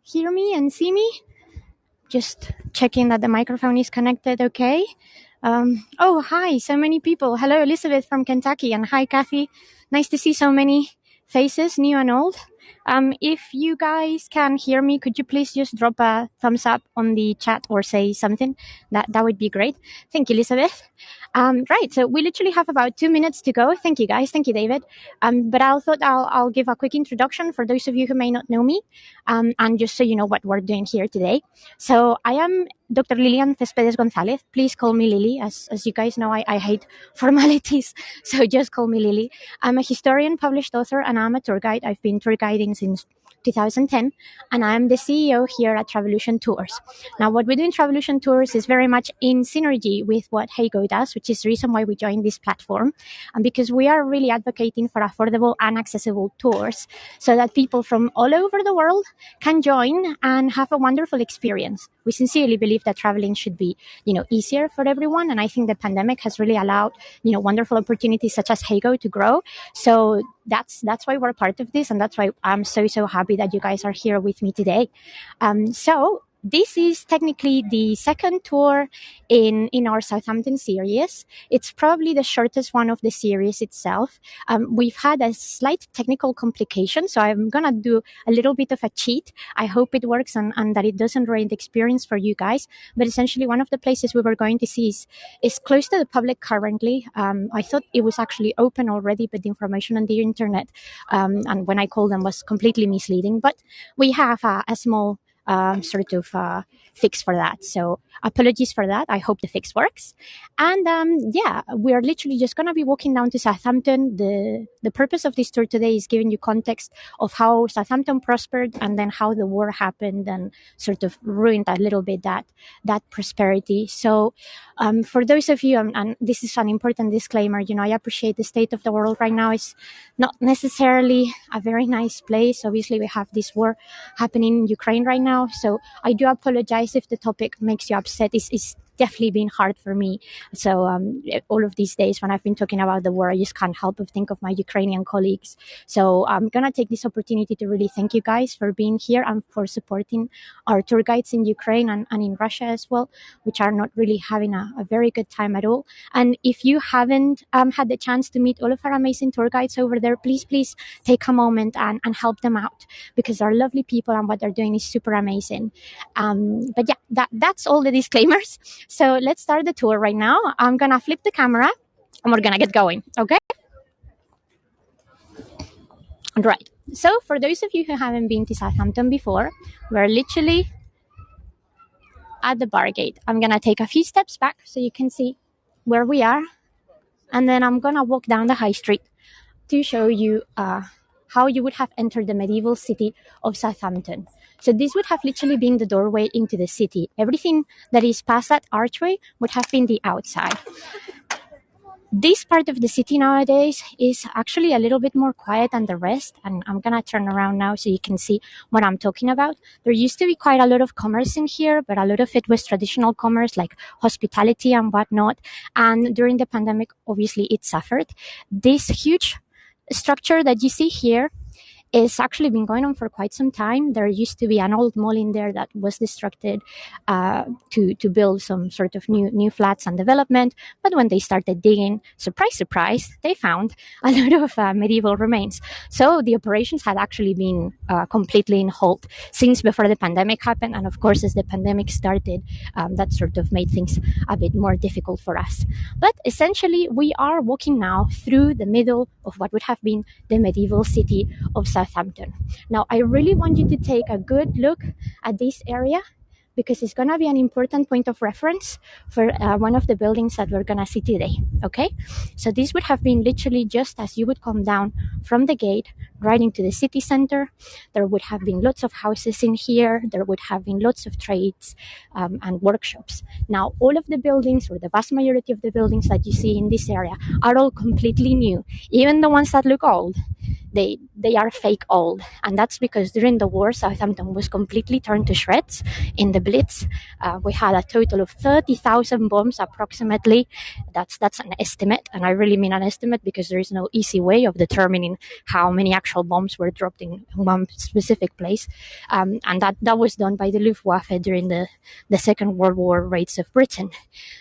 hear me and see me? Just checking that the microphone is connected okay. Oh, hi, so many people. Hello, Elizabeth from Kentucky, and hi, Kathy. Nice to see so many faces, new and old. If you guys can hear me, could you please just drop a thumbs up on the chat or say something? That would be great. Thank you, Elizabeth. Right, so we literally have about 2 minutes to go. Thank you, guys. Thank you, David. But I'll give a quick introduction for those of you who may not know me, and just so you know what we're doing here today. So I am Dr. Lilian Cespedes Gonzalez. Please call me Lily. As you guys know, I hate formalities, so just call me Lily. I'm a historian, published author, and I'm a tour guide. I've been tour guiding since 2010, and I'm the CEO here at Travolution Tours. Now, what we do in Travolution Tours is very much in synergy with what Heygo does, which is the reason why we joined this platform, and because we are really advocating for affordable and accessible tours so that people from all over the world can join and have a wonderful experience. We sincerely believe that traveling should be, easier for everyone, and I think the pandemic has really allowed, wonderful opportunities such as Heygo to grow. So that's why we're part of this, and that's why I'm so happy that you guys are here with me today. So this is technically the second tour in our Southampton series. It's probably the shortest one of the series itself. We've had a slight technical complication, so I'm going to do a little bit of a cheat. I hope it works and that it doesn't ruin the experience for you guys. But essentially, one of the places we were going to see is close to the public currently. I thought it was actually open already, but the information on the internet and when I called them was completely misleading. But we have a small fix for that. So apologies for that. I hope the fix works. And we're literally just going to be walking down to Southampton. The purpose of this tour today is giving you context of how Southampton prospered and then how the war happened and sort of ruined a little bit that prosperity. So for those of you, and this is an important disclaimer, I appreciate the state of the world right now is not necessarily a very nice place. Obviously, we have this war happening in Ukraine right now. So I do apologize if the topic makes you upset. It's definitely been hard for me. So all of these days when I've been talking about the war, I just can't help but think of my Ukrainian colleagues. So I'm going to take this opportunity to really thank you guys for being here and for supporting our tour guides in Ukraine and in Russia as well, which are not really having a very good time at all. And if you haven't had the chance to meet all of our amazing tour guides over there, please take a moment and help them out, because they're lovely people and what they're doing is super amazing. But yeah, that's all the disclaimers. So let's start the tour right now. I'm going to flip the camera and we're going to get going, okay? Right. So for those of you who haven't been to Southampton before, we're literally at the bar gate. I'm going to take a few steps back so you can see where we are. And then I'm going to walk down the high street to show you how you would have entered the medieval city of Southampton. So this would have literally been the doorway into the city. Everything that is past that archway would have been the outside. This part of the city nowadays is actually a little bit more quiet than the rest. And I'm going to turn around now so you can see what I'm talking about. There used to be quite a lot of commerce in here, but a lot of it was traditional commerce like hospitality and whatnot. And during the pandemic, obviously, it suffered. This huge structure that you see here is actually been going on for quite some time. There used to be an old mall in there that was destructed to build some sort of new flats and development. But when they started digging, surprise, they found a lot of medieval remains. So the operations had actually been completely in halt since before the pandemic happened. And of course, as the pandemic started, that sort of made things a bit more difficult for us. But essentially, we are walking now through the middle of what would have been the medieval city of Southampton. Now, I really want you to take a good look at this area because it's going to be an important point of reference for one of the buildings that we're going to see today, okay? So this would have been literally just as you would come down from the gate right into the city center. There would have been lots of houses in here. There would have been lots of trades and workshops. Now, all of the buildings, or the vast majority of the buildings that you see in this area, are all completely new. Even the ones that look old, they are fake old. And that's because during the war, Southampton was completely turned to shreds in the Blitz. We had a total of 30,000 bombs approximately. That's an estimate, and I really mean an estimate because there is no easy way of determining how many actually actual bombs were dropped in one specific place. And that was done by the Luftwaffe during the Second World War raids of Britain.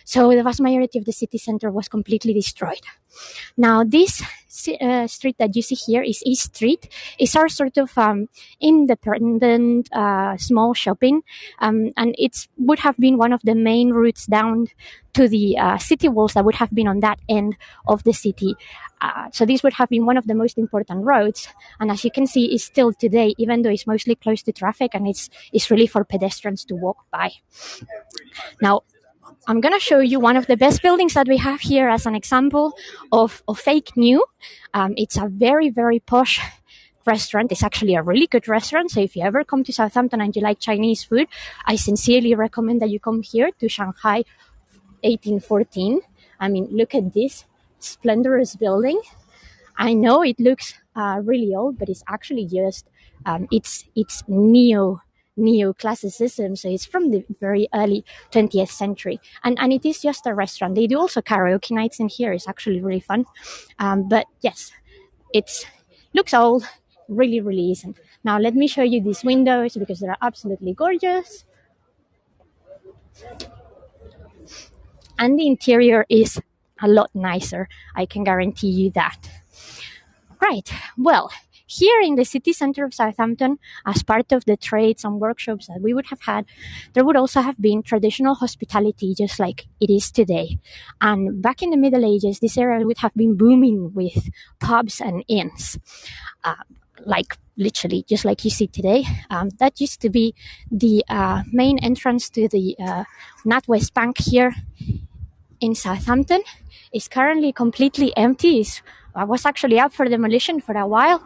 So the vast majority of the city center was completely destroyed. Now, this street that you see here is East Street. It's our sort of independent small shopping, and it would have been one of the main routes down to the city walls that would have been on that end of the city. So this would have been one of the most important roads, and as you can see, it's still today, even though it's mostly closed to traffic, and it's really for pedestrians to walk by. Now, I'm going to show you one of the best buildings that we have here as an example of fake new. It's a very, very posh restaurant. It's actually a really good restaurant. So if you ever come to Southampton and you like Chinese food, I sincerely recommend that you come here to Shanghai 1814. I mean, look at this splendorous building. I know it looks really old, but it's actually just, it's neoclassicism, so it's from the very early 20th century, and it is just a restaurant. They do also karaoke nights in here. It's actually really fun, but yes, it looks old, really isn't. Now let me show you these windows because they're absolutely gorgeous, and the interior is a lot nicer, I can guarantee you that. Right, well, here in the city center of Southampton, as part of the trades and workshops that we would have had, there would also have been traditional hospitality, just like it is today. And back in the Middle Ages, this area would have been booming with pubs and inns, like literally, just like you see today. That used to be the main entrance to the NatWest Bank here in Southampton. It's currently completely empty. I was actually up for demolition for a while,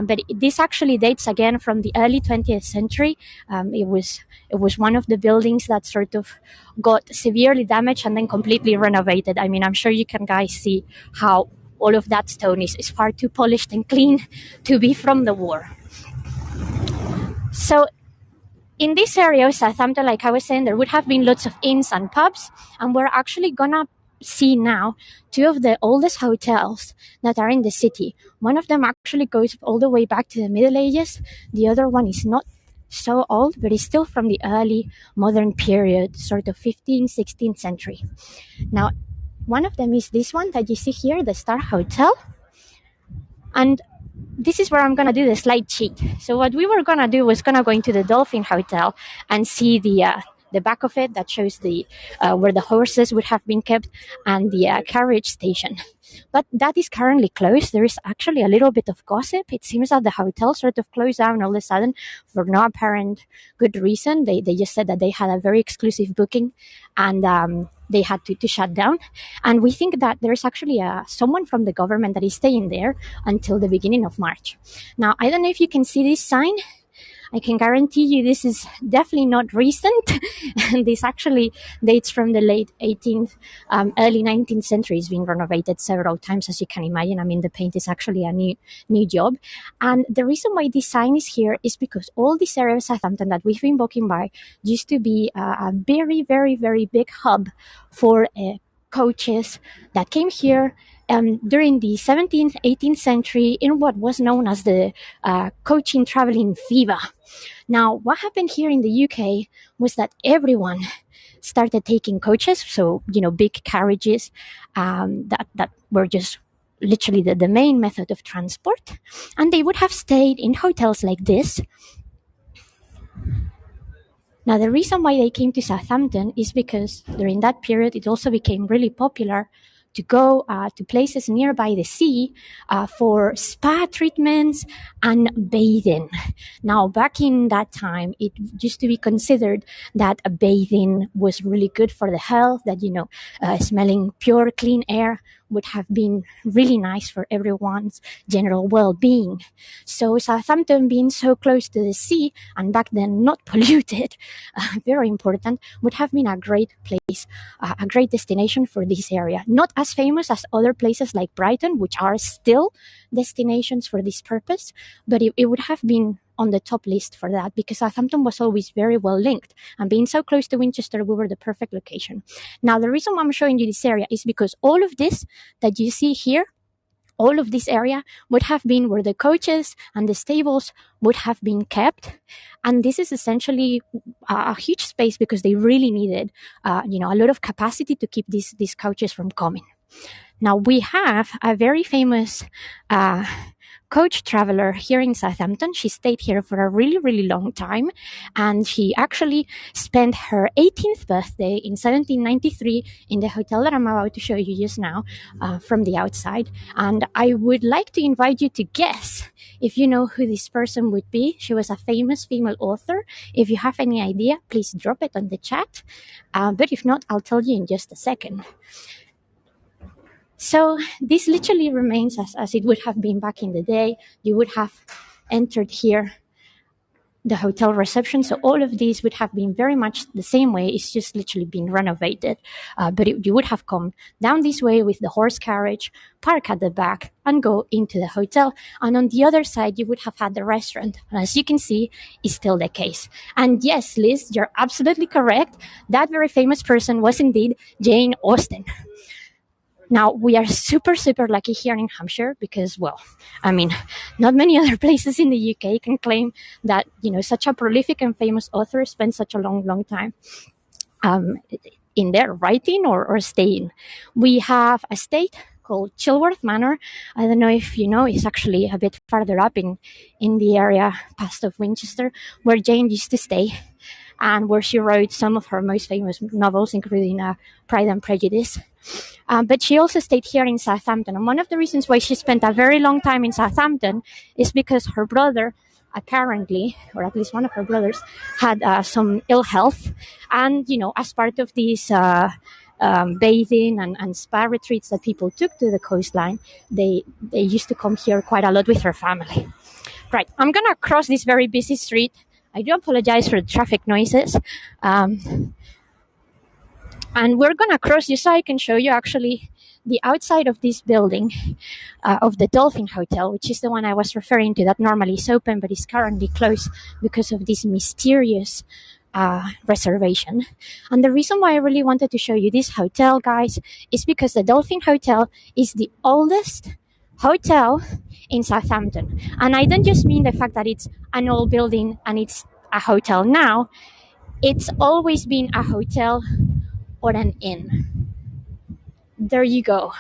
but this actually dates again from the early 20th century. It was one of the buildings that sort of got severely damaged and then completely renovated. I mean, I'm sure you can guys see how all of that stone is far too polished and clean to be from the war. So in this area of Southampton, like I was saying, there would have been lots of inns and pubs, and we're actually gonna see now two of the oldest hotels that are in the city. One of them actually goes all the way back to the Middle Ages. The other one is not so old, but it's still from the early modern period, sort of 15th, 16th century. Now, one of them is this one that you see here, the Star Hotel. And this is where I'm going to do the slide cheat. So what we were going to do was going to go into the Dolphin Hotel and see the back of it that shows the where the horses would have been kept and the carriage station. But that is currently closed. There is actually a little bit of gossip. It seems that the hotel sort of closed down all of a sudden for no apparent good reason. They just said that they had a very exclusive booking and they had to shut down. And we think that there's actually someone from the government that is staying there until the beginning of March. Now, I don't know if you can see this sign. I can guarantee you this is definitely not recent. And this actually dates from the late 18th, early 19th century. It's been renovated several times, as you can imagine. I mean, the paint is actually a new job. And the reason why this sign is here is because all this area of Southampton that we've been walking by used to be a very, very, very big hub for coaches that came here during the 17th, 18th century in what was known as the coaching traveling fever. Now, what happened here in the UK was that everyone started taking coaches, so, big carriages that were just literally the main method of transport, and they would have stayed in hotels like this. Now, the reason why they came to Southampton is because during that period, it also became really popular to go to places nearby the sea for spa treatments and bathing. Now, back in that time, it used to be considered that bathing was really good for the health, that, smelling pure, clean air would have been really nice for everyone's general well-being. So Southampton, being so close to the sea and back then not polluted, very important, would have been a great place, a great destination for this area. Not as famous as other places like Brighton, which are still destinations for this purpose, but it would have been on the top list for that because Southampton was always very well linked, and being so close to Winchester, we were the perfect location. Now, the reason why I'm showing you this area is because all of this that you see here all of this area would have been where the coaches and the stables would have been kept. And this is essentially a huge space because they really needed, a lot of capacity to keep these coaches from coming. Now, we have a very famous coach traveler here in Southampton. She stayed here for a really, really long time. And she actually spent her 18th birthday in 1793 in the hotel that I'm about to show you just now from the outside. And I would like to invite you to guess if you know who this person would be. She was a famous female author. If you have any idea, please drop it on the chat. But if not, I'll tell you in just a second. So this literally remains as it would have been back in the day. You would have entered here the hotel reception. So all of these would have been very much the same way. It's just literally been renovated. But you would have come down this way with the horse carriage, park at the back, and go into the hotel. And on the other side, you would have had the restaurant. And as you can see, it's still the case. And yes, Liz, you're absolutely correct. That very famous person was indeed Jane Austen. Now, we are super, super lucky here in Hampshire because, not many other places in the UK can claim that, such a prolific and famous author spent such a long, long time in there writing or staying. We have a estate called Chilworth Manor. I don't know if you know, it's actually a bit farther up in the area past of Winchester, where Jane used to stay and where she wrote some of her most famous novels, including Pride and Prejudice. But she also stayed here in Southampton. And one of the reasons why she spent a very long time in Southampton is because her brother, apparently, or at least one of her brothers, had some ill health. And, as part of these bathing and spa retreats that people took to the coastline, they used to come here quite a lot with her family. Right, I'm going to cross this very busy street. I do apologize for the traffic noises. And we're going to cross just so I can show you actually the outside of this building of the Dolphin Hotel, which is the one I was referring to that normally is open but is currently closed because of this mysterious reservation. And the reason why I really wanted to show you this hotel, guys, is because the Dolphin Hotel is the oldest hotel in Southampton. And I don't just mean the fact that it's an old building and it's a hotel now. It's always been a hotel or an inn. There you go.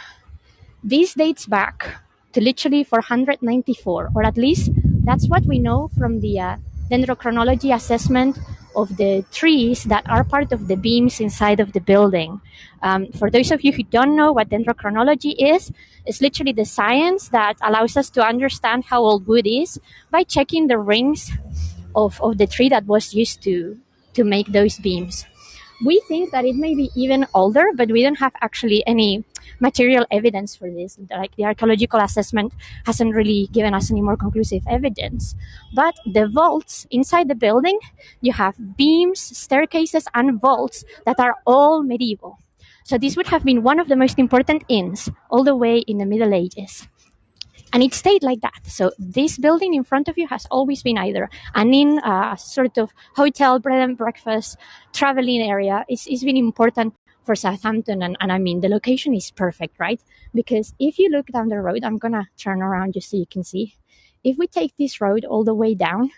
This dates back to literally 494, or at least that's what we know from the dendrochronology assessment of the trees that are part of the beams inside of the building. For those of you who don't know what dendrochronology is, it's literally the science that allows us to understand how old wood is by checking the rings of the tree that was used to make those beams. We think that it may be even older, but we don't have actually any material evidence for this. Like the archaeological assessment hasn't really given us any more conclusive evidence. But the vaults inside the building, you have beams, staircases, and vaults that are all medieval. So this would have been one of the most important inns all the way in the Middle Ages. And it stayed like that. So this building in front of you has always been either an inn, a sort of hotel, bread and breakfast, traveling area. It's been important for Southampton. And the location is perfect, right? Because if you look down the road, I'm going to turn around just so you can see. If we take this road all the way down,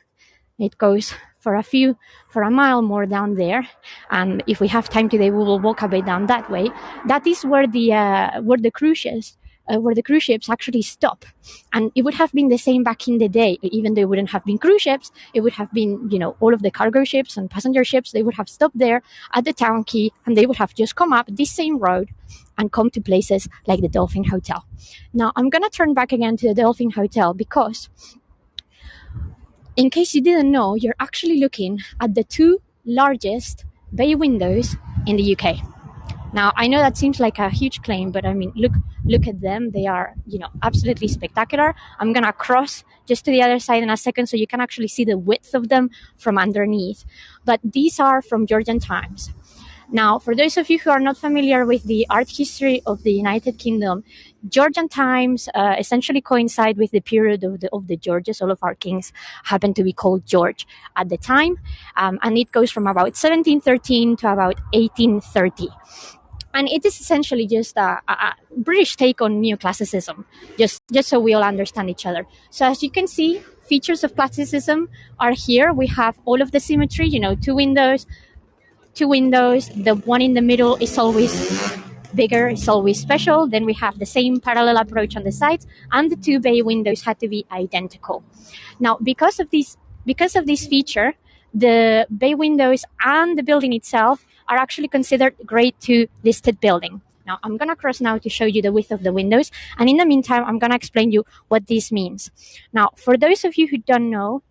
it goes for a mile more down there. And if we have time today, we will walk a bit down that way. That is where the cruise ships actually stop. And it would have been the same back in the day. Even though it wouldn't have been cruise ships, it would have been, all of the cargo ships and passenger ships, they would have stopped there at the town quay and they would have just come up this same road and come to places like the Dolphin Hotel. Now, I'm going to turn back again to the Dolphin Hotel because, in case you didn't know, you're actually looking at the two largest bay windows in the UK. Now, I know that seems like a huge claim, but look at them. They are, absolutely spectacular. I'm going to cross just to the other side in a second so you can actually see the width of them from underneath. But these are from Georgian times. Now, for those of you who are not familiar with the art history of the United Kingdom, Georgian times essentially coincide with the period of the Georges. All of our kings happen to be called George at the time. And it goes from about 1713 to about 1830. And it is essentially just a British take on neoclassicism, just so we all understand each other. So as you can see, features of classicism are here. We have all of the symmetry, two windows. The one in the middle is always bigger, it's always special. Then we have the same parallel approach on the sides, and the two bay windows had to be identical. Now, because of this feature, the bay windows and the building itself are actually considered grade 2 listed building. Now, I'm going to cross now to show you the width of the windows. And in the meantime, I'm going to explain you what this means. Now, for those of you who don't know,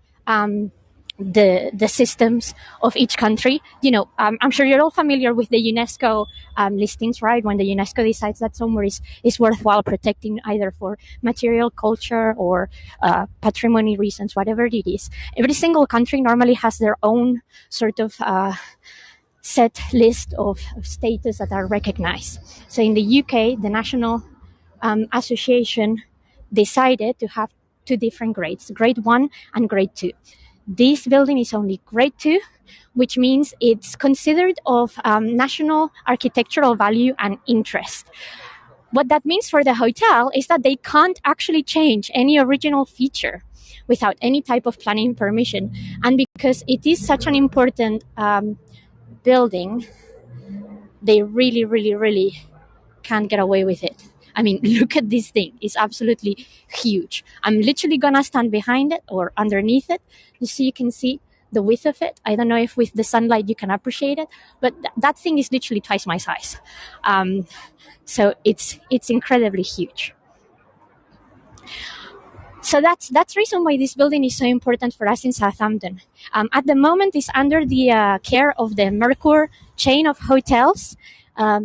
the systems of each country. I'm sure you're all familiar with the UNESCO listings, right? When the UNESCO decides that somewhere is worthwhile protecting, either for material culture or patrimony reasons, whatever it is. Every single country normally has their own sort of set list of status that are recognized. So in the UK, the National Association decided to have two different grades, grade 1 and grade 2. This building is only grade 2, which means it's considered of national architectural value and interest. What that means for the hotel is that they can't actually change any original feature without any type of planning permission. And because it is such an important building, they really, really, really can't get away with it. I mean, look at this thing. It's absolutely huge. I'm literally going to stand behind it or underneath it just so you can see the width of it. I don't know if with the sunlight you can appreciate it, but that thing is literally twice my size. So it's incredibly huge. So that's the reason why this building is so important for us in Southampton. At the moment, it's under the care of the Mercure chain of hotels.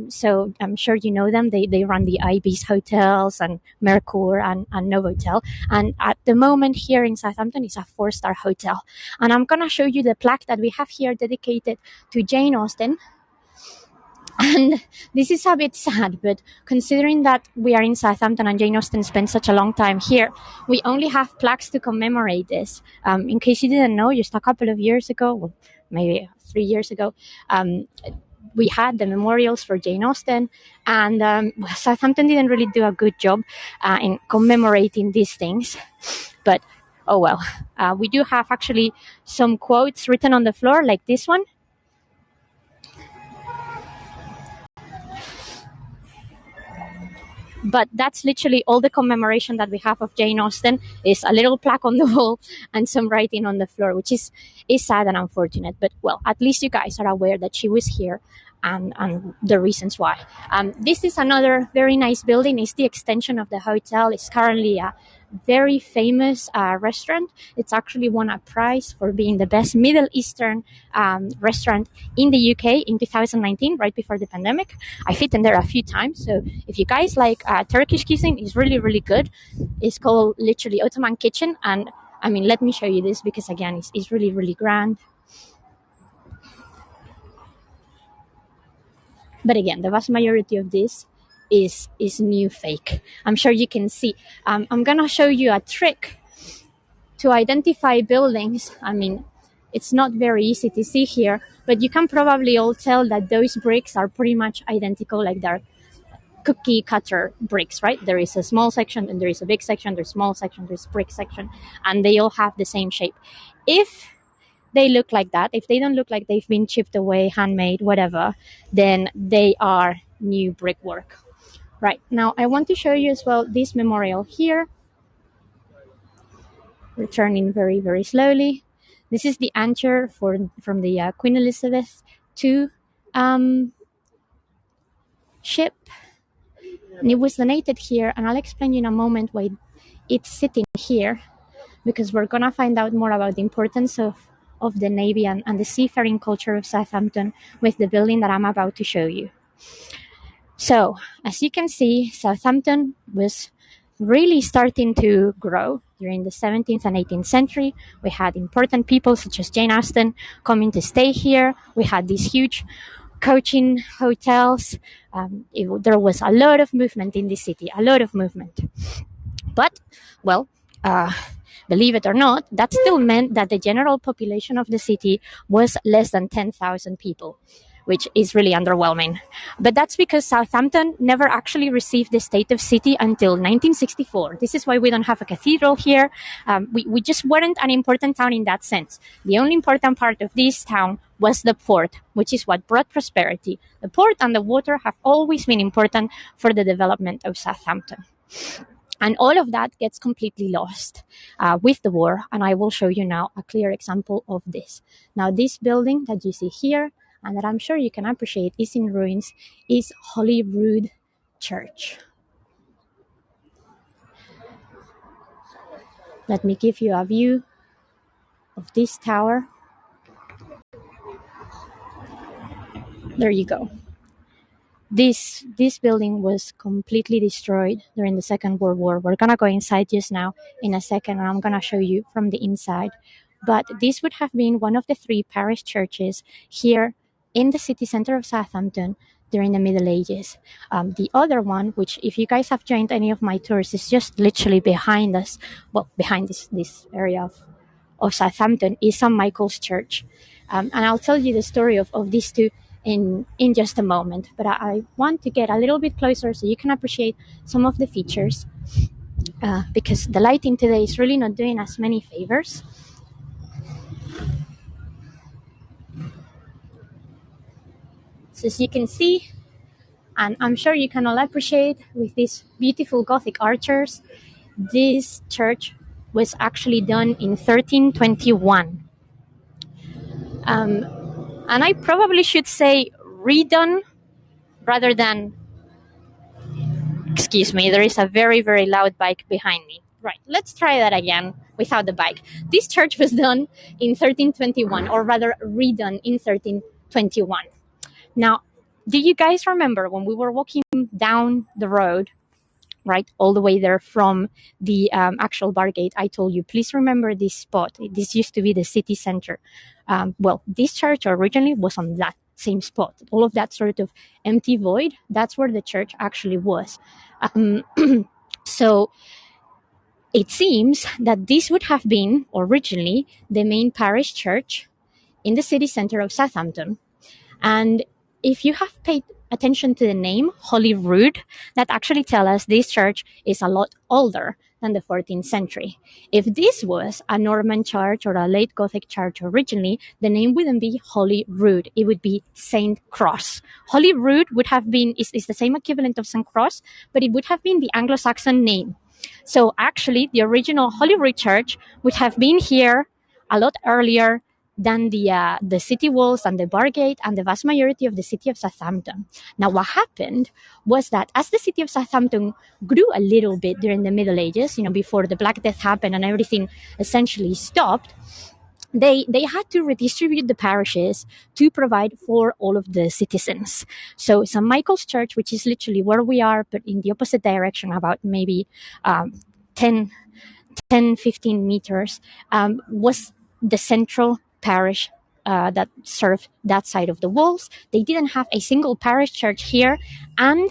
So I'm sure you know them. They run the Ibis hotels and Mercure and Novotel. And at the moment here in Southampton, it's a 4-star hotel. And I'm going to show you the plaque that we have here dedicated to Jane Austen. And this is a bit sad, but considering that we are in Southampton and Jane Austen spent such a long time here, we only have plaques to commemorate this. In case you didn't know, just a couple of years ago, well, maybe 3 years ago, we had the memorials for Jane Austen, and Southampton didn't really do a good job in commemorating these things. But, oh well. We do have actually some quotes written on the floor, like this one. But that's literally all the commemoration that we have of Jane Austen is a little plaque on the wall and some writing on the floor, which is sad and unfortunate. But, well, at least you guys are aware that she was here and the reasons why. This is another very nice building. It's the extension of the hotel. It's currently a very famous restaurant. It's actually won a prize for being the best Middle Eastern restaurant in the UK in 2019, right before the pandemic. I've eaten there a few times, so if you guys like Turkish cuisine, it's really, really good. It's called literally Ottoman Kitchen, and I mean, let me show you this because again, it's really, really grand. But again, the vast majority of this is new fake. I'm sure you can see. I'm gonna show you a trick to identify buildings. I mean, it's not very easy to see here, but you can probably all tell that those bricks are pretty much identical, like they're cookie cutter bricks, right? There is a small section and there is a big section, there's small section, there's brick section, and they all have the same shape. If they look like that, if they don't look like they've been chipped away, handmade, whatever, then they are new brickwork. Right, now I want to show you as well this memorial here. Returning very, very slowly. This is the anchor from the Queen Elizabeth II ship. And it was donated here, and I'll explain you in a moment why it's sitting here, because we're going to find out more about the importance of the Navy and the seafaring culture of Southampton with the building that I'm about to show you. So, as you can see, Southampton was really starting to grow during the 17th and 18th century. We had important people such as Jane Austen coming to stay here. We had these huge coaching hotels. There was a lot of movement in the city, a lot of movement. But, well, believe it or not, that still meant that the general population of the city was less than 10,000 people. which is really underwhelming. But that's because Southampton never actually received the state of city until 1964. This is why we don't have a cathedral here. We just weren't an important town in that sense. The only important part of this town was the port, which is what brought prosperity. The port and the water have always been important for the development of Southampton. And all of that gets completely lost with the war. And I will show you now a clear example of this. Now, this building that you see here, and that I'm sure you can appreciate is in ruins, is Holyrood Church. Let me give you a view of this tower. There you go. This building was completely destroyed during the Second World War. We're gonna go inside just now in a second, and I'm gonna show you from the inside. But this would have been one of the three parish churches here in the city center of Southampton during the Middle Ages. The other one, which if you guys have joined any of my tours, is just literally behind us, well, behind this area of Southampton, is St. Michael's Church. And I'll tell you the story of these two in just a moment. But I want to get a little bit closer so you can appreciate some of the features, because the lighting today is really not doing us many favors. So as you can see, and I'm sure you can all appreciate with these beautiful Gothic archers, this church was actually done in 1321. And I probably should say redone rather than, excuse me, there is a very, very loud bike behind me. Right, let's try that again without the bike. This church was done in 1321, or rather redone in 1321. Now, do you guys remember when we were walking down the road, right, all the way there from the actual bar gate, I told you, please remember this spot. This used to be the city center. Well, this church originally was on that same spot. All of that sort of empty void, that's where the church actually was. So it seems that this would have been originally the main parish church in the city center of Southampton. And if you have paid attention to the name Holyrood, that actually tells us this church is a lot older than the 14th century. If this was a Norman church or a late Gothic church originally, the name wouldn't be Holyrood. It would be Saint Cross. Holyrood would have been, is the same equivalent of Saint Cross, but it would have been the Anglo-Saxon name. So actually, the original Holyrood church would have been here a lot earlier than the city walls and the bar gate and the vast majority of the city of Southampton. Now, what happened was that as the city of Southampton grew a little bit during the Middle Ages, before the Black Death happened and everything essentially stopped, they had to redistribute the parishes to provide for all of the citizens. So St. Michael's Church, which is literally where we are, but in the opposite direction, about maybe 10, 15 meters, was the central parish that served that side of the walls. They didn't have a single parish church here. And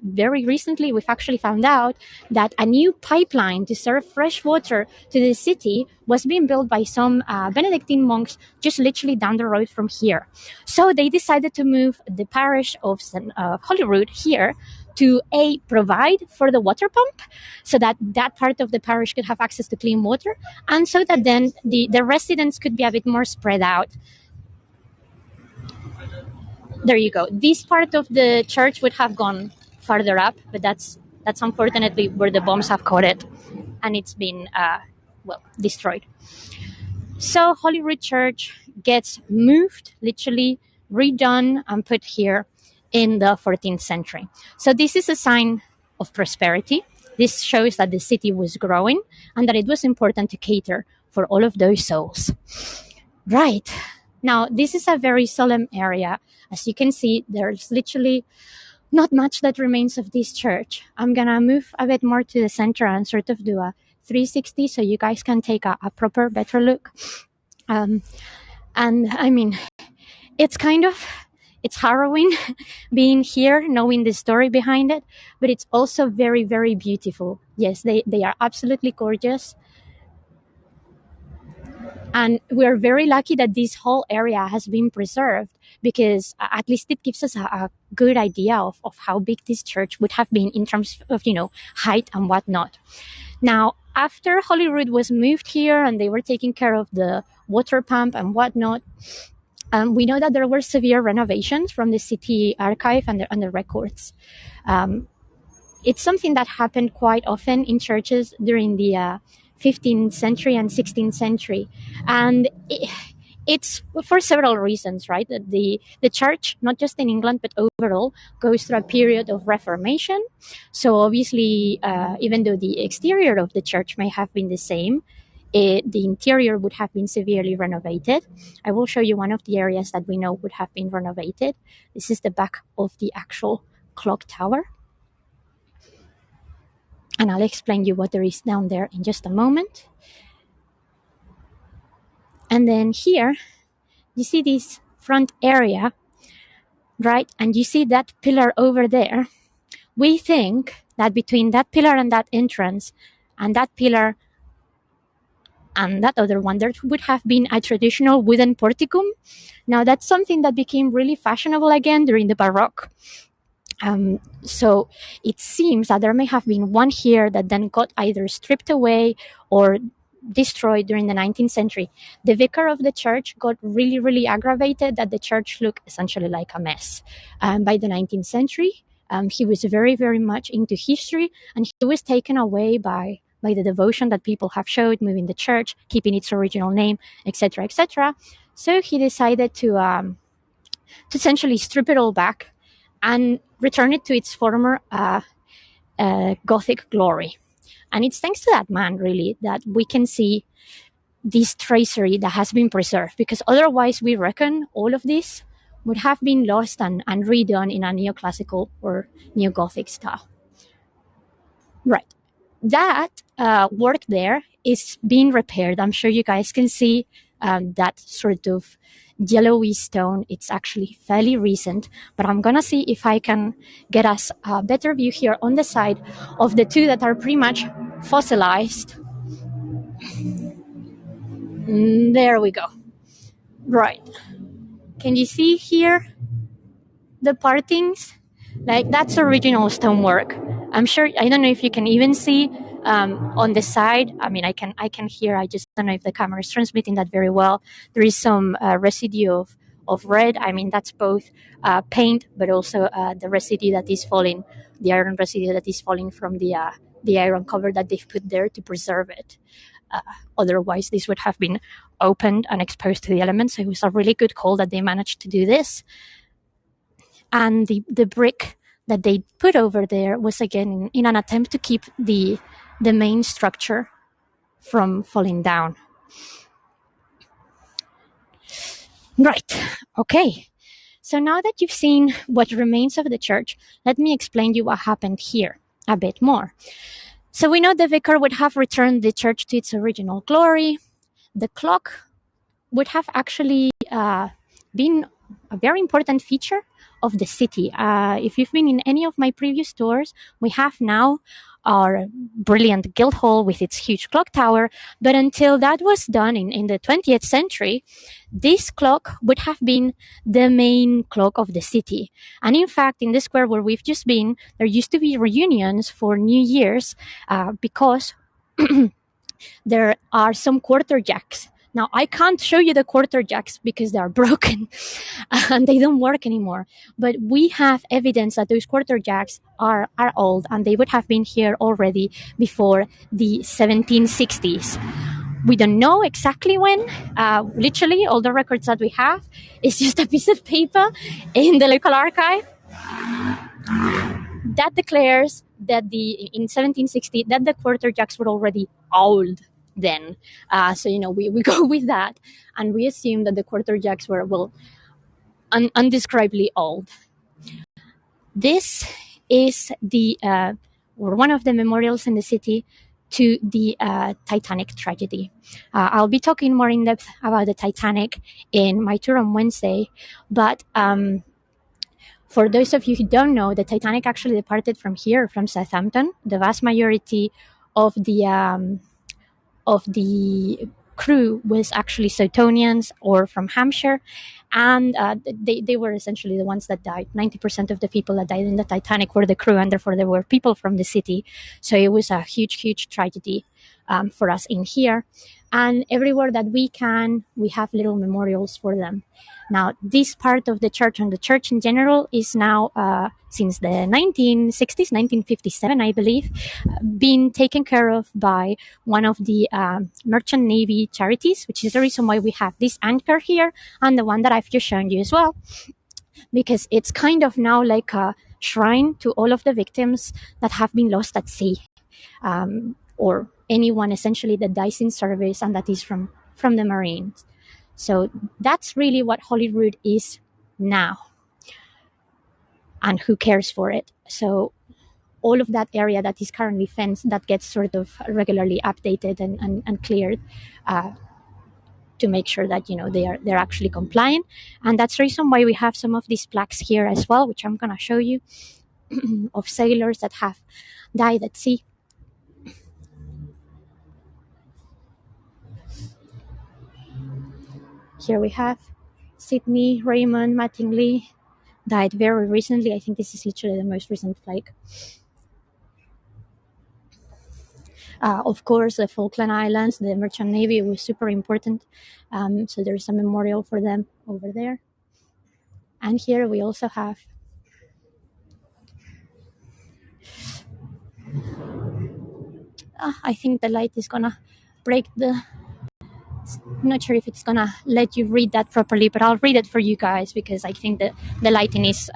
very recently, we've actually found out that a new pipeline to serve fresh water to the city was being built by some Benedictine monks just literally down the road from here. So they decided to move the parish of Holyrood here to provide for the water pump so that part of the parish could have access to clean water, and so that then the residents could be a bit more spread out. There you go. This part of the church would have gone farther up, but that's unfortunately where the bombs have caught it, and it's been destroyed. So Holyrood Church gets moved, literally redone and put here in the 14th century. So this is a sign of prosperity. This shows that the city was growing and that it was important to cater for all of those souls. Right. Now, this is a very solemn area. As you can see, there's literally not much that remains of this church. I'm going to move a bit more to the center and sort of do a 360 so you guys can take a proper, better look. And I mean, it's harrowing being here, knowing the story behind it, but it's also very, very beautiful. Yes, they are absolutely gorgeous. And we're very lucky that this whole area has been preserved, because at least it gives us a good idea of how big this church would have been in terms of, height and whatnot. Now, after Holyrood was moved here and they were taking care of the water pump and whatnot, we know that there were severe renovations from the city archive and the records. It's something that happened quite often in churches during the 15th century and 16th century. And it's for several reasons, right? The church, not just in England, but overall, goes through a period of reformation. So obviously, even though the exterior of the church may have been the same, the interior would have been severely renovated. I will show you one of the areas that we know would have been renovated. This is the back of the actual clock tower. And I'll explain you what there is down there in just a moment. And then here, you see this front area, right? And you see that pillar over there. We think that between that pillar and that entrance, and that pillar and that other one, there would have been a traditional wooden porticum. Now, that's something that became really fashionable again during the Baroque. So it seems that there may have been one here that then got either stripped away or destroyed during the 19th century. The vicar of the church got really, really aggravated that the church looked essentially like a mess. By the 19th century, he was very, very much into history, and he was taken away by the devotion that people have showed, moving the church, keeping its original name, etc., etc. So he decided to essentially strip it all back and return it to its former Gothic glory. And it's thanks to that man, really, that we can see this tracery that has been preserved, because otherwise we reckon all of this would have been lost and redone in a neoclassical or neo-Gothic style. Right. That work there is being repaired. I'm sure you guys can see that sort of yellowy stone. It's actually fairly recent, but I'm gonna see if I can get us a better view here on the side of the two that are pretty much fossilized. There we go. Right. Can you see here the partings? Like, that's original stonework. I'm sure, I don't know if you can even see on the side. I mean, I can hear, I just don't know if the camera is transmitting that very well. There is some residue of red. I mean, that's both paint, but also the residue that is falling, the iron residue that is falling from the iron cover that they've put there to preserve it. Otherwise, this would have been opened and exposed to the elements. So it was a really good call that they managed to do this. And the brick that they put over there was, again, in an attempt to keep the main structure from falling down. Right. Okay. So now that you've seen what remains of the church, let me explain to you what happened here a bit more. So we know the vicar would have returned the church to its original glory. The clock would have actually been a very important feature of the city. If you've been in any of my previous tours, we have now our brilliant Guildhall with its huge clock tower. But until that was done in the 20th century, this clock would have been the main clock of the city. And in fact, in the square where we've just been, there used to be reunions for New Year's because there are some quarter jacks. Now, I can't show you the quarter jacks because they are broken and they don't work anymore. But we have evidence that those quarter jacks are old, and they would have been here already before the 1760s. We don't know exactly when. Literally, all the records that we have is just a piece of paper in the local archive that declares that in 1760 that the quarter jacks were already old then. So, we go with that, and we assume that the quarter jacks were, undescribably old. This is or one of the memorials in the city to the Titanic tragedy. I'll be talking more in depth about the Titanic in my tour on Wednesday, but for those of you who don't know, the Titanic actually departed from here, from Southampton. The vast majority of the crew was actually Southamptonians or from Hampshire, and they were essentially the ones that died. 90% of the people that died in the Titanic were the crew, and therefore there were people from the city. So it was a huge tragedy for us in here. And everywhere that we can, we have little memorials for them. Now, this part of the church and the church in general is now, since the 1960s, 1957, I believe, being taken care of by one of the Merchant Navy charities, which is the reason why we have this anchor here and the one that I've just shown you as well, because it's kind of now like a shrine to all of the victims that have been lost at sea, or anyone essentially that dies in service and that is from the Marines. So that's really what Holyrood is now, and who cares for it. So all of that area that is currently fenced, that gets sort of regularly updated and cleared to make sure that they're actually compliant. And that's the reason why we have some of these plaques here as well, which I'm going to show you, of sailors that have died at sea. Here we have Sydney Raymond Mattingly, died very recently. I think this is literally the most recent plague. Of course, the Falkland Islands, the Merchant Navy was super important. So there's a memorial for them over there. And here we also have I think the light is gonna break the... I'm not sure if it's gonna let you read that properly, but I'll read it for you guys because I think that the lighting is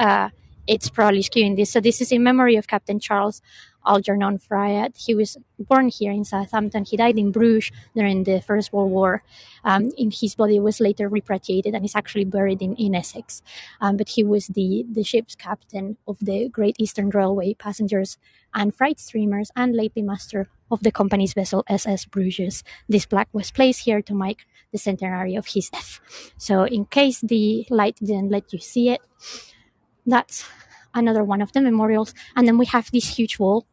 it's probably skewing this. So this is in memory of Captain Charles Algernon Fryatt. He was born here in Southampton. He died in Bruges during the First World War. In his body was later repatriated and is actually buried in Essex. But he was the ship's captain of the Great Eastern Railway passengers and freight steamers, and lately master of the company's vessel SS Bruges. This plaque was placed here to mark the centenary of his death. So in case the light didn't let you see it, that's another one of the memorials. And then we have this huge wall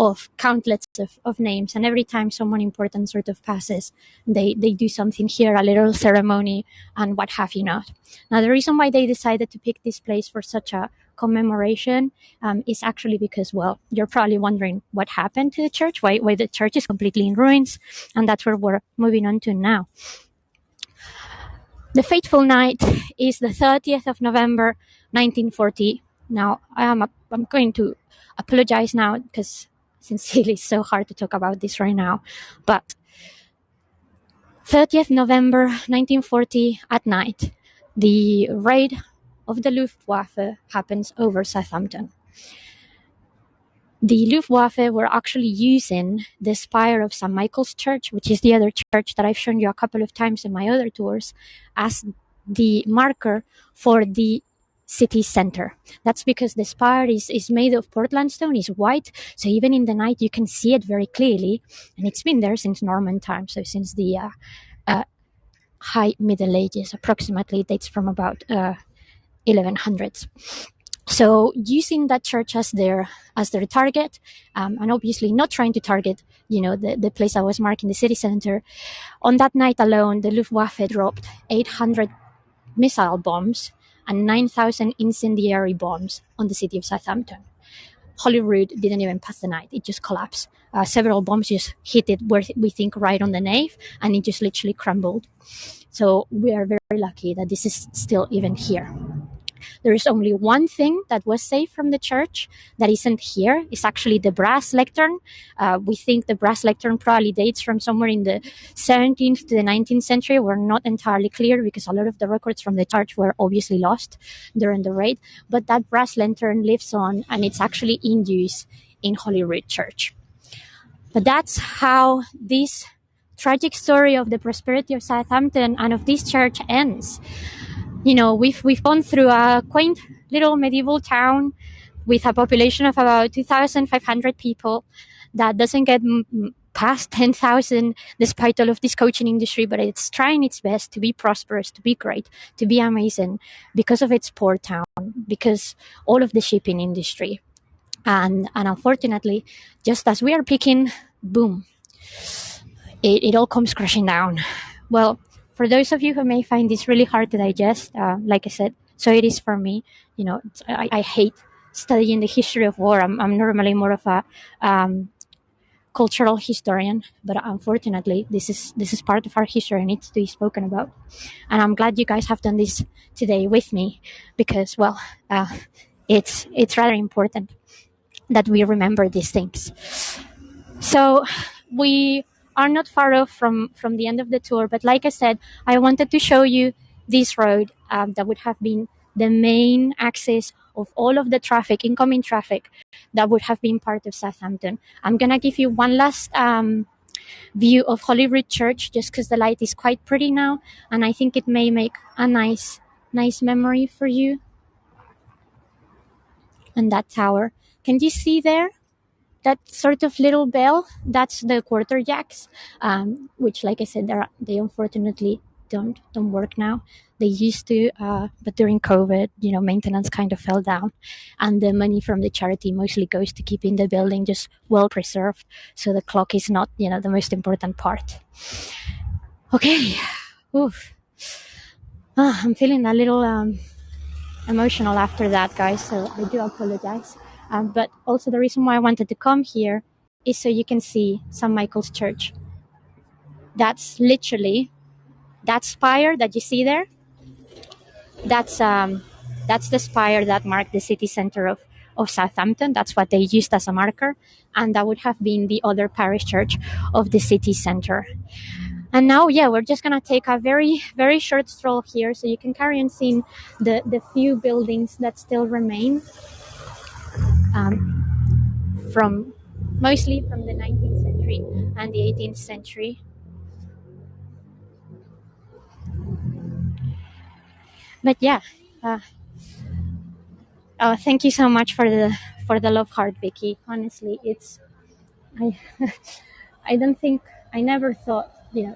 of countless of names, and every time someone important sort of passes, they do something here, a little ceremony and what have you not. Now, the reason why they decided to pick this place for such a commemoration is actually because, well, you're probably wondering what happened to the church, why the church is completely in ruins, and that's where we're moving on to now. The fateful night is the 30th of November 1940. Now, I'm going to apologize now because sincerely it's so hard to talk about this right now, but 30th November 1940 at night, the raid of the Luftwaffe happens over Southampton. The Luftwaffe were actually using the spire of St. Michael's Church, which is the other church that I've shown you a couple of times in my other tours, as the marker for the city center. That's because the spire is made of Portland stone, is white, so even in the night you can see it very clearly, and it's been there since Norman times, so since the high Middle Ages, approximately. It dates from about 1100s. So using that church as their target, and obviously not trying to target, the place I was marking, the city center, on that night alone, the Luftwaffe dropped 800 missile bombs and 9,000 incendiary bombs on the city of Southampton. Holyrood didn't even pass the night. It just collapsed. Several bombs just hit it where we think right on the nave, and it just literally crumbled. So we are very lucky that this is still even here. There is only one thing that was saved from the church that isn't here. It's actually the brass lectern. We think the brass lectern probably dates from somewhere in the 17th to the 19th century. We're not entirely clear because a lot of the records from the church were obviously lost during the raid. But that brass lantern lives on, and it's actually in use in Holyrood Church. But that's how this tragic story of the prosperity of Southampton and of this church ends. We've gone through a quaint little medieval town with a population of about 2,500 people that doesn't get past 10,000 despite all of this coaching industry, but it's trying its best to be prosperous, to be great, to be amazing because of its poor town, because all of the shipping industry. And unfortunately, just as we are peaking, boom, it all comes crashing down. Well, for those of you who may find this really hard to digest, like I said, so it is for me. I hate studying the history of war. I'm normally more of a cultural historian, but unfortunately, this is part of our history and needs to be spoken about. And I'm glad you guys have done this today with me, because, well, it's rather important that we remember these things. So we are not far off from the end of the tour, but like I said, I wanted to show you this road that would have been the main axis of all of the traffic, incoming traffic, that would have been part of Southampton. I'm going to give you one last view of Holyrood Church, just because the light is quite pretty now, and I think it may make a nice memory for you. And that tower, can you see there? That sort of little bell, that's the quarter jacks, which, like I said, they unfortunately don't work now. They used to, but during COVID, maintenance kind of fell down, and the money from the charity mostly goes to keeping the building just well preserved. So the clock is not, the most important part. Okay, oof. I'm feeling a little emotional after that, guys. So I do apologize. But also the reason why I wanted to come here is so you can see St. Michael's Church. That's literally that spire that you see there. That's the spire that marked the city center of Southampton. That's what they used as a marker, and that would have been the other parish church of the city center. And now, we're just gonna take a very, very short stroll here, so you can carry on seeing the few buildings that still remain. Mostly from the 19th century and the 18th century. But thank you so much for the love heart, Vicky. Honestly, I I don't think, I never thought,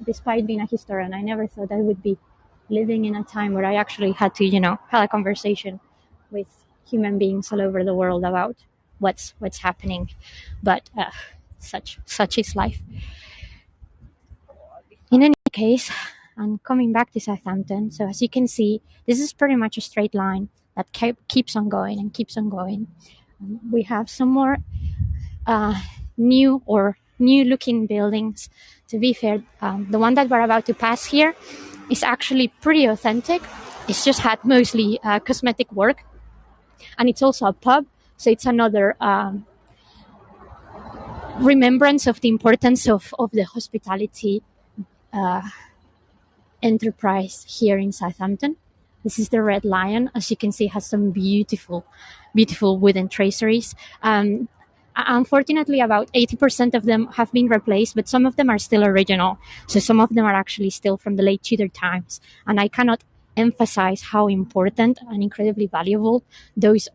despite being a historian, I never thought I would be living in a time where I actually had to, have a conversation with human beings all over the world about what's happening. But such is life. In any case, I'm coming back to Southampton. So as you can see, this is pretty much a straight line that keeps on going and keeps on going. We have some more new looking buildings. To be fair, the one that we're about to pass here is actually pretty authentic. It's just had mostly cosmetic work, and it's also a pub. So it's another remembrance of the importance of the hospitality enterprise here in Southampton. This is the Red Lion. As you can see, it has some beautiful wooden traceries. Unfortunately, about 80% of them have been replaced, but some of them are still original. So some of them are actually still from the late Tudor times. And I cannot emphasize how important and incredibly valuable those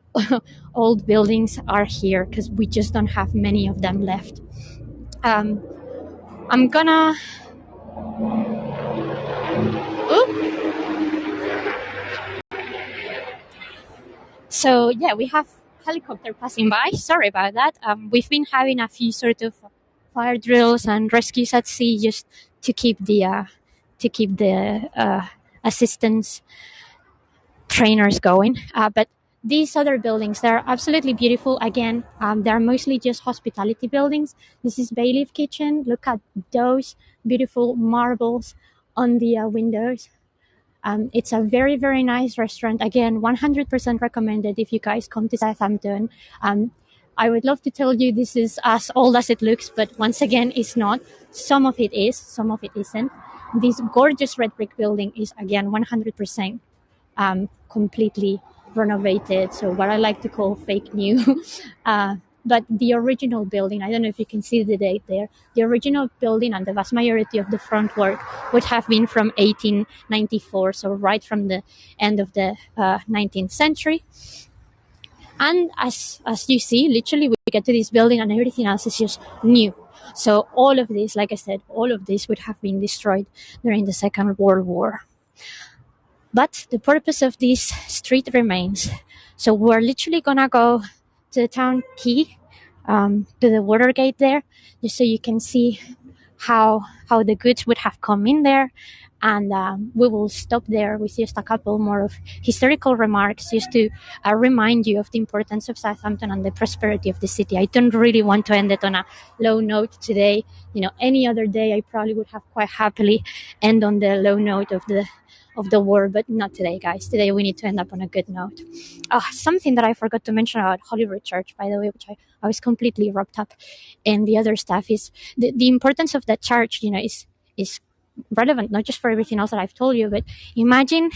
old buildings are here, because we just don't have many of them left. I'm gonna... So we have helicopter passing by. Sorry about that. We've been having a few sort of fire drills and rescues at sea, just to keep the assistance trainers going. But these other buildings, they're absolutely beautiful. Again, they're mostly just hospitality buildings. This is Bailiff Kitchen. Look at those beautiful marbles on the windows. It's a very, very nice restaurant. Again, 100% recommended if you guys come to Southampton. I would love to tell you this is as old as it looks, but once again, it's not. Some of it is, some of it isn't. This gorgeous red brick building is, again, 100% completely renovated. So what I like to call fake new. But the original building, I don't know if you can see the date there, the original building and the vast majority of the front work would have been from 1894, so right from the end of the 19th century. And as you see, literally we get to this building and everything else is just new. So all of this, like I said, all of this would have been destroyed during the Second World War. But the purpose of this street remains. So we're literally gonna go to the town quay, to the water gate there, just so you can see how the goods would have come in there. And we will stop there with just a couple more of historical remarks, just to remind you of the importance of Southampton and the prosperity of the city. I don't really want to end it on a low note today. Any other day I probably would have quite happily end on the low note of the war, but not today, guys. Today we need to end up on a good note. Something that I forgot to mention about Holyrood Church, by the way, which I was completely wrapped up in the other stuff, is the importance of that church. Is relevant not just for everything else that I've told you, but imagine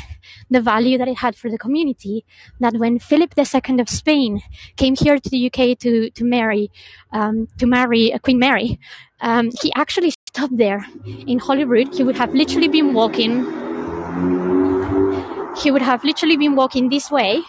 the value that it had for the community, that when Philip II of Spain came here to the UK to marry Queen Mary, he actually stopped there in Holyrood. He would have literally been walking this way,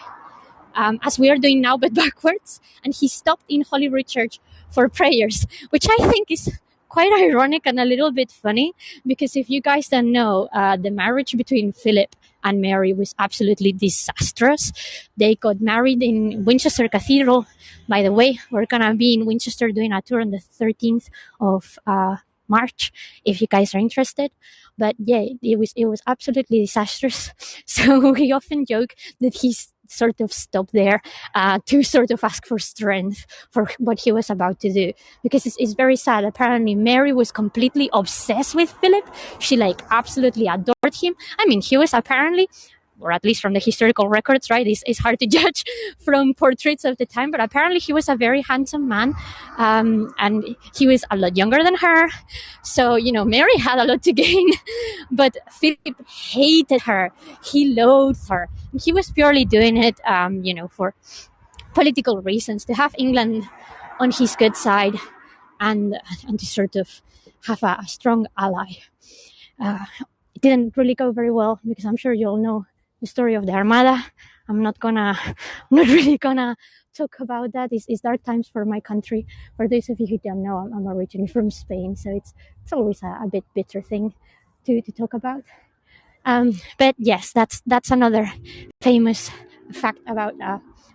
as we are doing now, but backwards. And he stopped in Holyrood Church for prayers, which I think is quite ironic and a little bit funny, because if you guys don't know, the marriage between Philip and Mary was absolutely disastrous. They got married in Winchester Cathedral. By the way, we're gonna be in Winchester doing a tour on the 13th of March, if you guys are interested. But yeah, it was absolutely disastrous. So we often joke that he's sort of stopped there to sort of ask for strength for what he was about to do, because it's very sad. Apparently Mary was completely obsessed with Philip. She absolutely adored him. I mean, he was apparently, or at least from the historical records, right? It's hard to judge from portraits of the time, but apparently he was a very handsome man, and he was a lot younger than her. So, Mary had a lot to gain, but Philip hated her. He loathed her. He was purely doing it, for political reasons, to have England on his good side, and to sort of have a strong ally. It didn't really go very well, because I'm sure you all know the story of the Armada. I'm not really gonna talk about that. It's dark times for my country. For those of you who don't know, I'm originally from Spain, so it's always a bit bitter thing to talk about. But yes, that's another famous fact about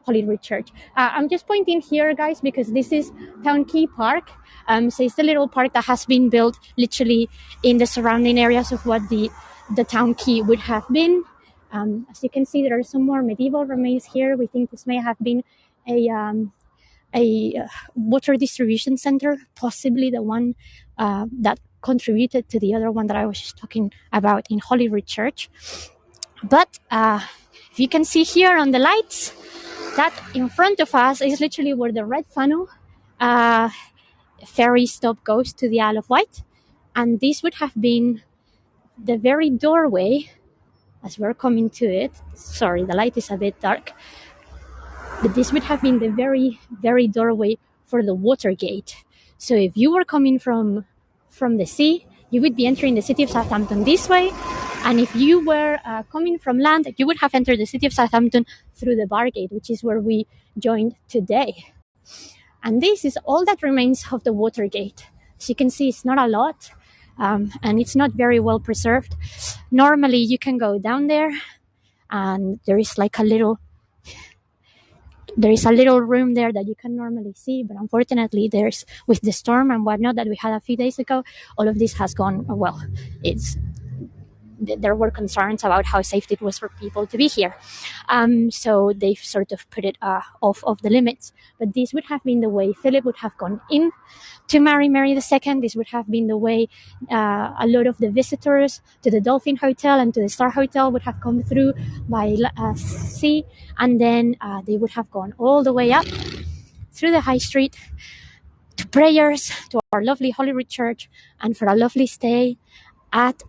Holyrood Church. I'm just pointing here, guys, because this is Town Quay Park. So it's the little park that has been built literally in the surrounding areas of what the Town Quay would have been. As you can see, there are some more medieval remains here. We think this may have been a water distribution center, possibly the one that contributed to the other one that I was just talking about in Holyrood Church. But if you can see here on the lights, that in front of us is literally where the red funnel ferry stop goes to the Isle of Wight. And this would have been the very doorway as we're coming to it. Sorry, the light is a bit dark. But this would have been the very, very doorway for the water gate. So if you were coming from the sea, you would be entering the city of Southampton this way. And if you were coming from land, you would have entered the city of Southampton through the bar gate, which is where we joined today. And this is all that remains of the water gate. As you can see, it's not a lot, and it's not very well preserved. Normally, you can go down there, and there is a little room there that you can normally see, but unfortunately with the storm and whatnot that we had a few days ago, all of this has gone, well, there were concerns about how safe it was for people to be here. So they've sort of put it off of the limits. But this would have been the way Philip would have gone in to marry Mary II. This would have been the way a lot of the visitors to the Dolphin Hotel and to the Star Hotel would have come through by sea. And then they would have gone all the way up through the high street to prayers, to our lovely Holyrood Church, and for a lovely stay at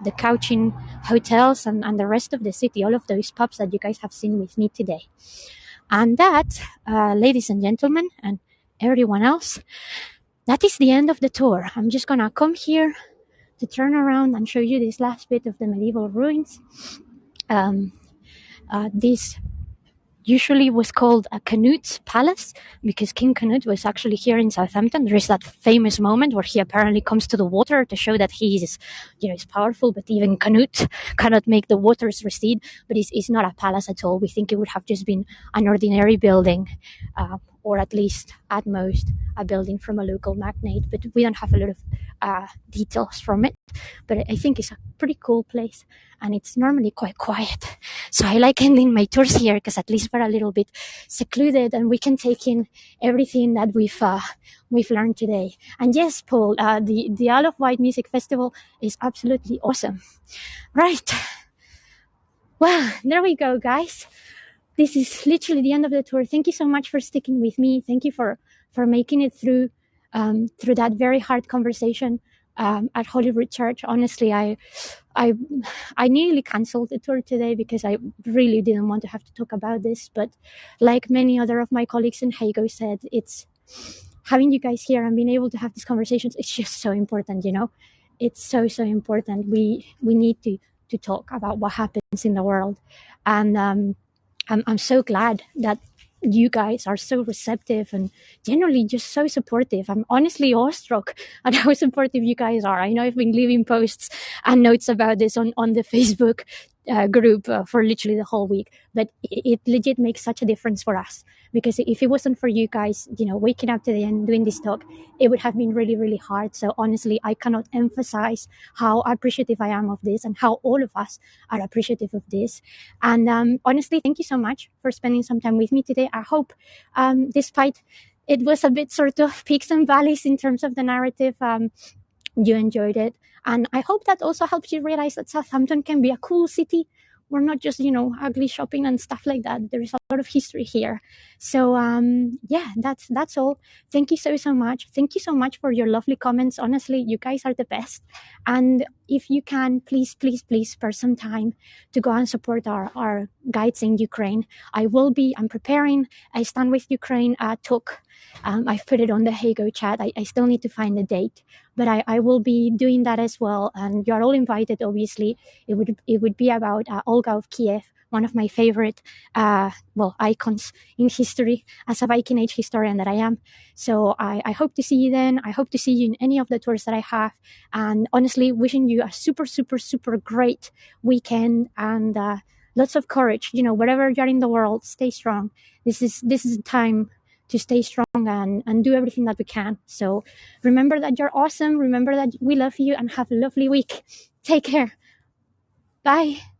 the Couching hotels and the rest of the city, all of those pubs that you guys have seen with me today. And that, ladies and gentlemen, and everyone else, that is the end of the tour. I'm just gonna come here to turn around and show you this last bit of the medieval ruins. This usually was called a Canute's Palace because King Canute was actually here in Southampton. There is that famous moment where he apparently comes to the water to show that he is, is powerful, but even Canute cannot make the waters recede. But it's not a palace at all. We think it would have just been an ordinary building, or at least, at most, a building from a local magnate. But we don't have a lot of details from it. But I think it's a pretty cool place, and it's normally quite quiet. So I like ending my tours here because at least we're a little bit secluded and we can take in everything that we've learned today. And yes, Paul, the Isle of Wight Music Festival is absolutely awesome. Right. Well, there we go, guys. This is literally the end of the tour. Thank you so much for sticking with me. Thank you for making it through that very hard conversation at Holyrood Church. Honestly, I nearly cancelled the tour today because I really didn't want to have to talk about this. But like many other of my colleagues in Hago said, it's having you guys here and being able to have these conversations. It's just so important, It's so important. We need to talk about what happens in the world, and I'm so glad that you guys are so receptive and generally just so supportive. I'm honestly awestruck at how supportive you guys are. I know I've been leaving posts and notes about this on the Facebook group for literally the whole week, but it legit makes such a difference for us, because if it wasn't for you guys, waking up today and doing this talk, it would have been really, really hard. So honestly, I cannot emphasize how appreciative I am of this and how all of us are appreciative of this. And honestly, thank you so much for spending some time with me today. I hope, despite it was a bit sort of peaks and valleys in terms of the narrative, you enjoyed it. And I hope that also helps you realize that Southampton can be a cool city. We're not just, ugly shopping and stuff like that. There is a lot of history here. So, yeah, that's all. Thank you so much. Thank you so much for your lovely comments. Honestly, you guys are the best. And if you can, please spare some time to go and support our guides in Ukraine. I'm preparing a Stand With Ukraine talk. I've put it on the Hago chat. I still need to find the date, but I will be doing that as well. And you're all invited, obviously. It would be about Olga of Kiev, one of my favorite icons in history as a Viking Age historian that I am. So I hope to see you then. I hope to see you in any of the tours that I have. And honestly, wishing you a super great weekend and lots of courage. Wherever you're in the world, stay strong. This is time to stay strong and do everything that we can. So remember that you're awesome. Remember that we love you, and have a lovely week. Take care. Bye.